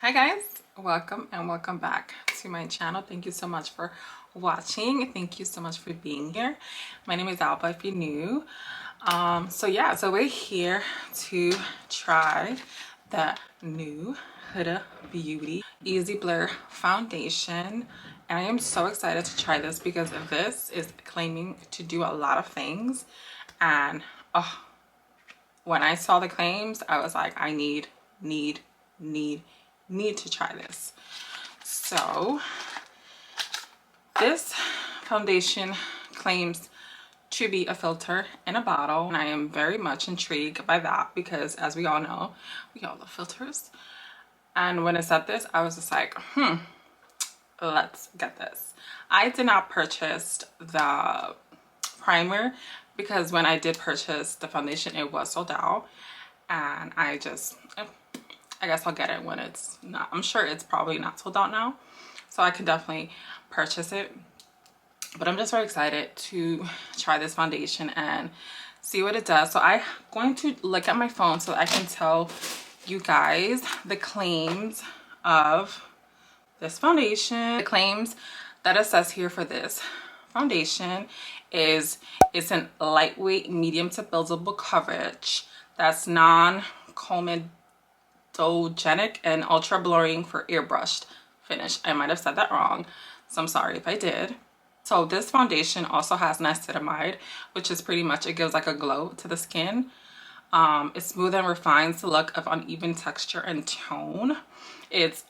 Hi guys, welcome and welcome back to my channel. Thank you so much for watching. Thank you so much for being here. My name is Alba if you're new. So we're here to try the new Huda Beauty Easy Blur foundation. And I am so excited to try this because this is claiming to do a lot of things. And when I saw the claims, I was like, I need to try this. So this foundation claims to be a filter in a bottle, and I am very much intrigued by that because, as we all know, we all love filters. And when it said this, I was just like, let's get this. I did not purchase the primer because when I did purchase the foundation, it was sold out, and I guess I'll get it when it's not. I'm sure it's probably not sold out now, so I can definitely purchase it. But I'm just very excited to try this foundation and see what it does. So I'm going to look at my phone so I can tell you guys the claims of this foundation. The claims that it says here for this foundation is it's an lightweight, medium to buildable coverage that's non-comedogenic and ultra blurring for airbrushed finish. I might have said that wrong, so I'm sorry if I did. So this foundation also has niacinamide, which is pretty much, it gives like a glow to the skin. It's smooth and refines the look of uneven texture and tone. It's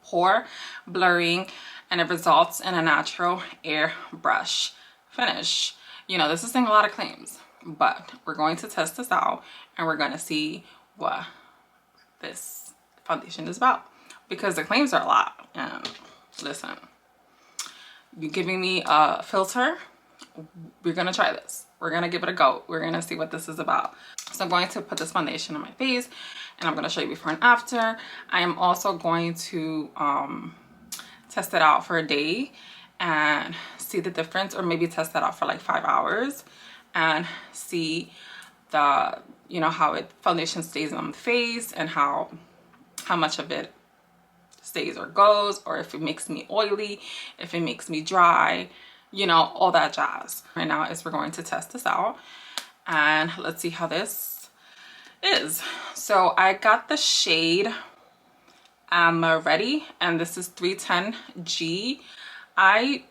pore blurring, and it results in a natural airbrush finish. You know, this is saying a lot of claims, but we're going to test this out and we're going to see what this foundation is about, because the claims are a lot. And listen, you're giving me a filter, we're gonna try this. We're gonna give it a go. We're gonna see what this is about. So I'm going to put this foundation on my face and I'm gonna show you before and after. I am also going to test it out for a day and see the difference, or maybe test that out for like 5 hours and see the, you know, how foundation stays on the face and how much of it stays or goes, or if it makes me oily, if it makes me dry, you know, all that jazz. Right now is we're going to test this out and let's see how this is. So I got the shade Amaretti, and this is 310G. I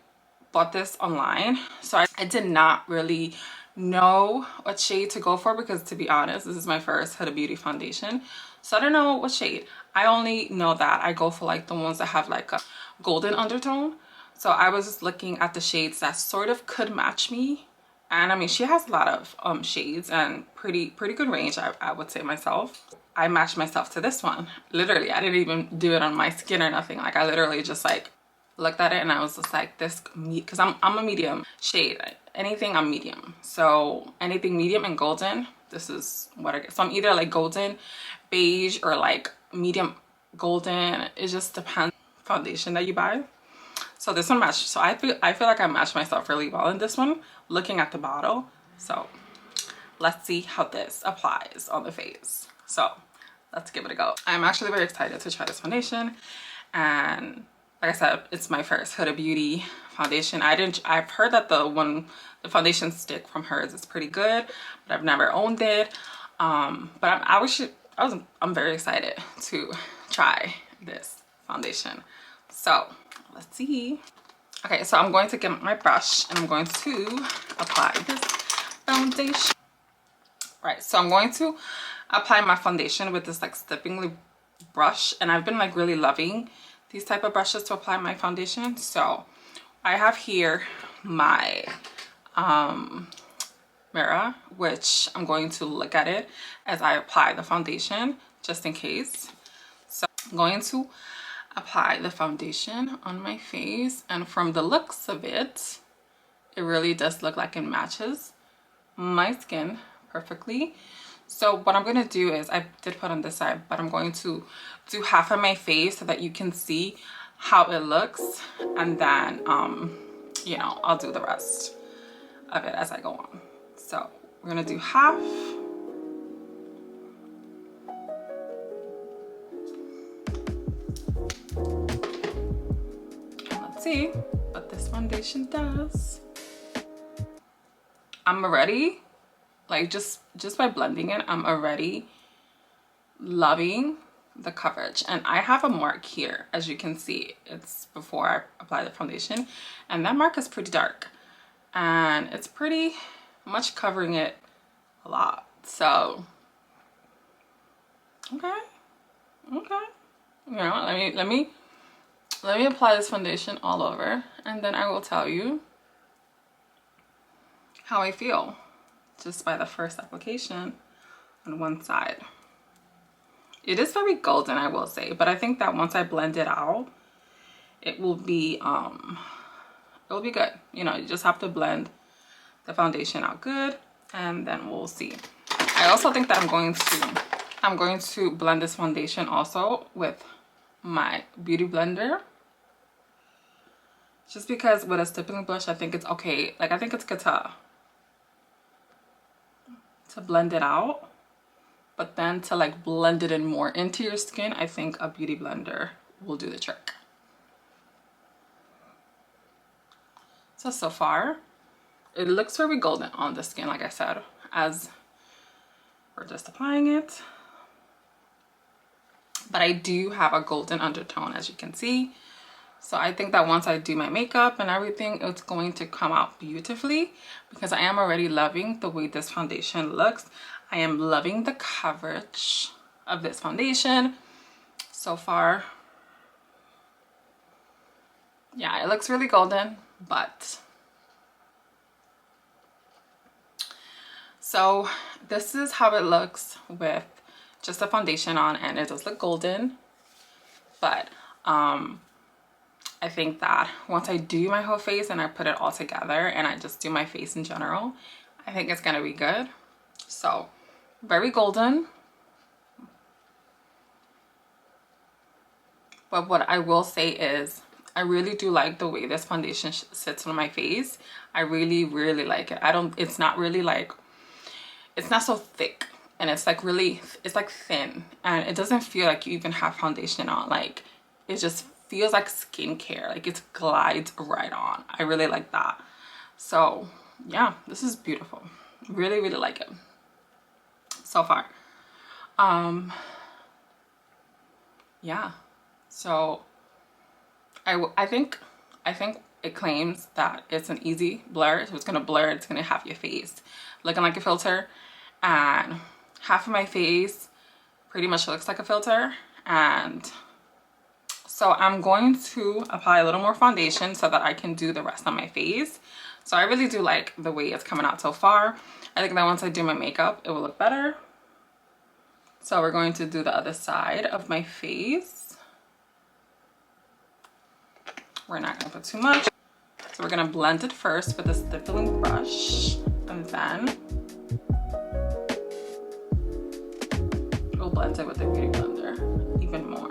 bought this online, so I did not really know what shade to go for because, to be honest, this is my first Huda Beauty foundation, so I don't know what shade. I only know that I go for like the ones that have like a golden undertone. So I was just looking at the shades that sort of could match me, and I mean, she has a lot of shades and pretty good range, I would say myself. I matched myself to this one. Literally, I didn't even do it on my skin or nothing. Like, I literally just like looked at it and I was just like, this, because I'm a medium shade. Anything, I'm medium. So anything medium and golden, this is what I get. So I'm either like golden beige or like medium golden. It just depends on the foundation that you buy. So this one matched. So I feel like I matched myself really well in this one, looking at the bottle. So let's see how this applies on the face. So let's give it a go. I'm actually very excited to try this foundation, and like I said, it's my first Huda Beauty foundation. I've heard that the foundation stick from hers is pretty good, but I've never owned it. But I'm very excited to try this foundation. So let's see. Okay, so I'm going to get my brush and I'm going to apply this foundation. Right, so I'm going to apply my foundation with this like stepping brush, and I've been like really loving these type of brushes to apply my foundation. So I have here my mirror, which I'm going to look at it as I apply the foundation just in case. So I'm going to apply the foundation on my face, and from the looks of it, it really does look like it matches my skin perfectly. So what I'm going to do is, I did put on this side, but I'm going to do half of my face so that you can see how it looks, and then you know, I'll do the rest of it as I go on. So we're going to do half. see, but this foundation does. I'm already, like, just by blending it, I'm already loving the coverage. And I have a mark here, as you can see. It's before I apply the foundation, and that mark is pretty dark, and it's pretty much covering it a lot. So okay, you know, let me apply this foundation all over, and then I will tell you how I feel just by the first application on one side. It is very golden, I will say, but I think that once I blend it out, it will be good. You know, you just have to blend the foundation out good, and then we'll see. I also think that I'm going to blend this foundation also with my beauty blender, just because with a stippling brush, I think it's okay. Like, I think it's good to blend it out, but then to like blend it in more into your skin, I think a beauty blender will do the trick. So far it looks very golden on the skin, like I said, as we're just applying it, but I do have a golden undertone, as you can see. So I think that once I do my makeup and everything, it's going to come out beautifully, because I am already loving the way this foundation looks. I am loving the coverage of this foundation so far. Yeah, it looks really golden, but so this is how it looks with just the foundation on, and it does look golden. But I think that once I do my whole face and I put it all together and I just do my face in general, I think it's gonna be good. So very golden, but what I will say is I really do like the way this foundation sits on my face. I really like it. It's not really like, it's not so thick, and it's like really, it's like thin, and it doesn't feel like you even have foundation on. Like, it just feels like skincare, like it glides right on. I really like that. So yeah, this is beautiful. Really like it so far. Yeah, so I think it claims that it's an easy blur, so it's gonna blur, it's gonna have your face looking like a filter, and half of my face pretty much looks like a filter. And so I'm going to apply a little more foundation so that I can do the rest of my face. So I really do like the way it's coming out so far. I think that once I do my makeup, it will look better. So we're going to do the other side of my face. We're not gonna put too much. So we're gonna blend it first with a stippling brush, and then we'll blend it with the beauty blender even more.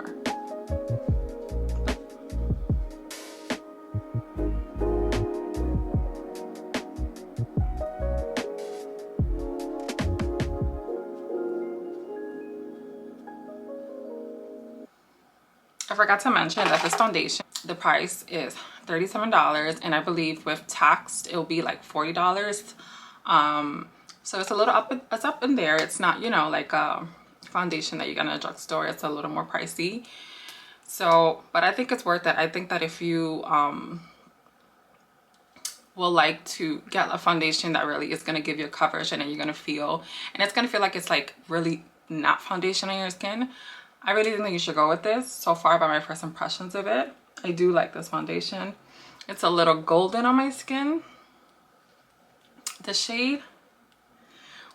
I forgot to mention that this foundation, the price is $37, and I believe with tax it'll be like $40. So it's a little it's up in there. It's not, you know, like a foundation that you get in a drugstore. It's a little more pricey. So, but I think it's worth it. I think that if you will like to get a foundation that really is going to give you coverage, and then you're going to feel, and it's going to feel like it's like really not foundation on your skin, I really think that you should go with this. So far, by my first impressions of it, I do like this foundation. It's a little golden on my skin, the shade,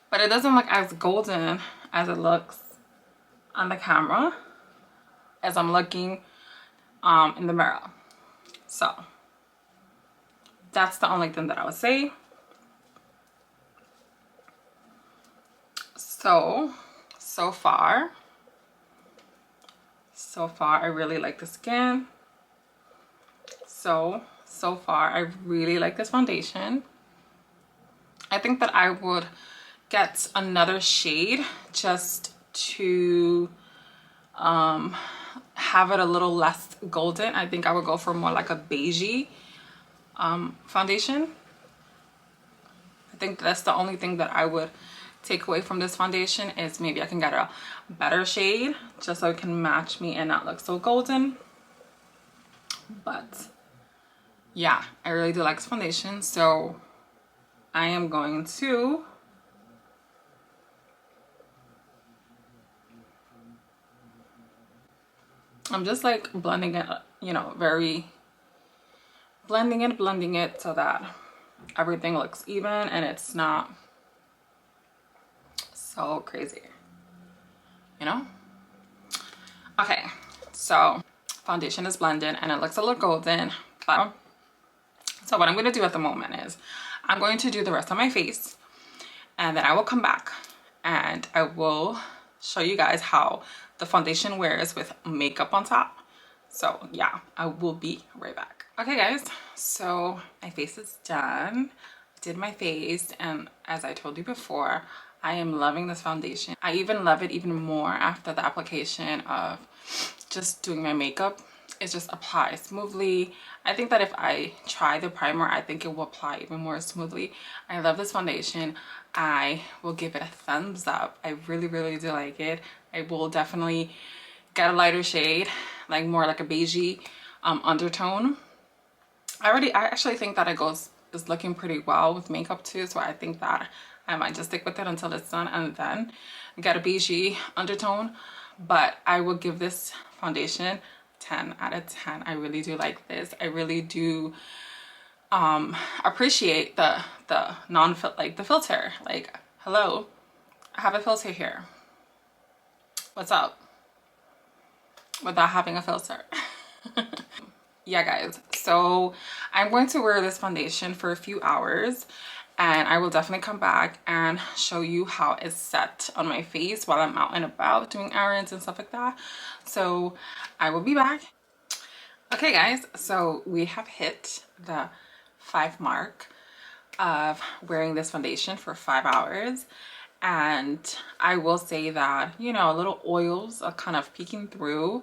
but it doesn't look as golden as it looks on the camera as I'm looking in the mirror. So that's the only thing that I would say. So far I really like the skin. So far I really like this foundation. I think that I would get another shade just to have it a little less golden, I think I would go for more like a beigey foundation. I think that's the only thing that I would take away from this foundation, is maybe I can get a better shade just so it can match me and not look so golden. But yeah, I really do like this foundation, so I am going to I'm just like blending it, you know, very blending it so that everything looks even and it's not so crazy, you know. Okay, so foundation is blended and it looks a little golden, but so what I'm going to do at the moment is I'm going to do the rest of my face, and then I will come back and I will show you guys how the foundation wears with makeup on top. So yeah, I will be right back. Okay guys, so my face is done. I did my face, and as I told you before, I am loving this foundation. I even love it even more after the application of just doing my makeup. It just applies smoothly. I think that if I try the primer, I think it will apply even more smoothly. I love this foundation. I will give it a thumbs up. I really do like it. I will definitely get a lighter shade, like more like a beigey undertone. I actually think that is looking pretty well with makeup too, so I think that I might just stick with it until it's done and then get a beigey undertone. But I will give this foundation 10 out of 10. I really do like this. I really do appreciate the the filter. Like, hello, I have a filter here. What's up without having a filter? Yeah guys, so I'm going to wear this foundation for a few hours, and I will definitely come back and show you how it's set on my face while I'm out and about doing errands and stuff like that. So I will be back. Okay guys, so we have hit the 5 mark of wearing this foundation for 5 hours, and I will say that, you know, little oils are kind of peeking through,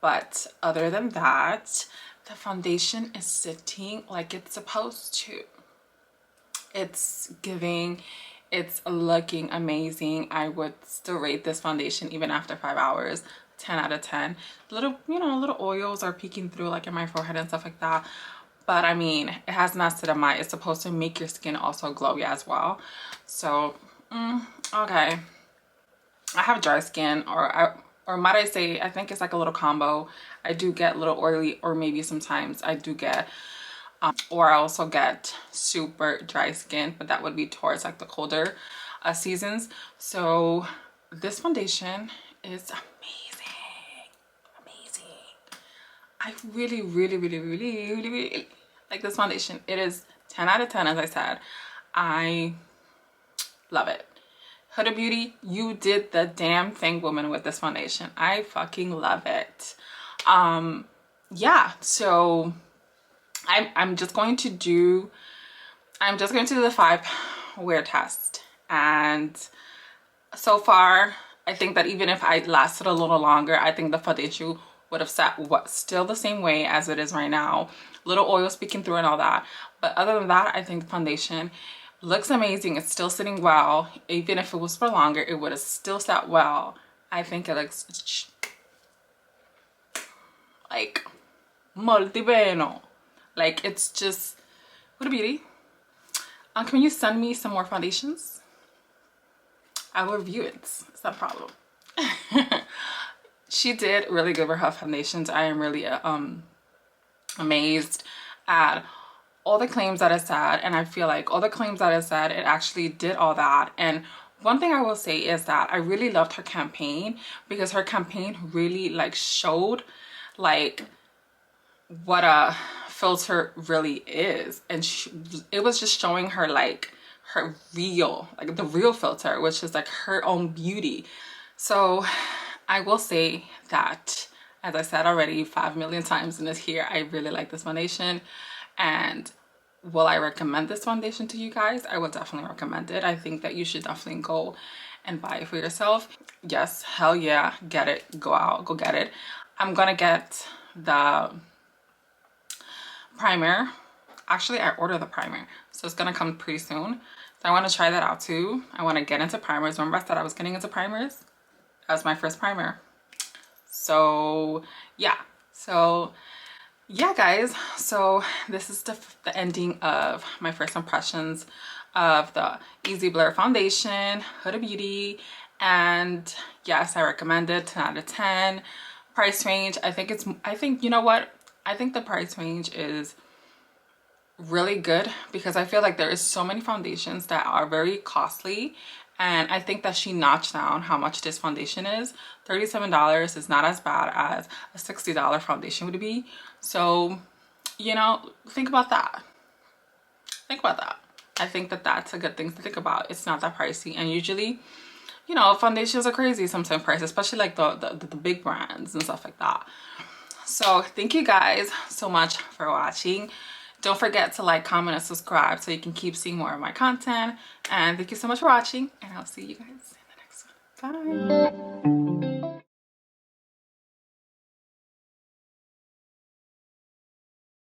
but other than that, the foundation is sitting like it's supposed to. It's giving, it's looking amazing. I would still rate this foundation even after 5 hours 10 out of 10. Little, you know, little oils are peeking through like in my forehead and stuff like that, but I mean, it has niacinamide. It's supposed to make your skin also glowy as well. So okay, I have dry skin, or might I say, I think it's like a little combo. I do get a little oily, or maybe sometimes I do get or I also get super dry skin, but that would be towards like the colder seasons. So this foundation is amazing. I really like this foundation. It is 10 out of 10, as I said. I love it. Huda Beauty, you did the damn thing, woman, with this foundation. I fucking love it. Yeah, so I'm just going to do the 5 wear test, and so far I think that even if I lasted a little longer, I think the foundation would have sat still the same way as it is right now. Little oil speaking through and all that, but other than that, I think the foundation looks amazing. It's still sitting well. Even if it was for longer, it would have still sat well. I think it looks like molto bene. Like, it's just, what a beauty. Can you send me some more foundations? I will review it. It's not a problem. She did really good with her foundations. I am really amazed at all the claims that it said, and I feel like all the claims that it said, it actually did all that. And one thing I will say is that I really loved her campaign, because her campaign really like showed like what a filter really is, and it was just showing her like her real, like the real filter, which is like her own beauty. So I will say that, as I said already 5 million times in this here, I really like this foundation. And will I recommend this foundation to you guys? I will definitely recommend it. I think that you should definitely go and buy it for yourself. Yes, hell yeah, get it, go out, go get it. I'm gonna get the primer. Actually, I ordered the primer, so it's gonna come pretty soon. So I want to try that out too. I want to get into primers. Remember I said I was getting into primers? That was my first primer. So yeah. So yeah, guys. So this is the ending of my first impressions of the Easy Blur foundation, Huda Beauty. And yes, I recommend it. 10 out of 10. Price range, I think you know what, I think the price range is really good, because I feel like there is so many foundations that are very costly, and I think that she notched down how much this foundation is. $37 is not as bad as a $60 foundation would be. So, you know, think about that. Think about that. I think that that's a good thing to think about. It's not that pricey, and usually, you know, foundations are crazy sometimes price, especially like the big brands and stuff like that. So thank you guys so much for watching. Don't forget to like, comment, and subscribe so you can keep seeing more of my content. And thank you so much for watching, and I'll see you guys in the next one. Bye.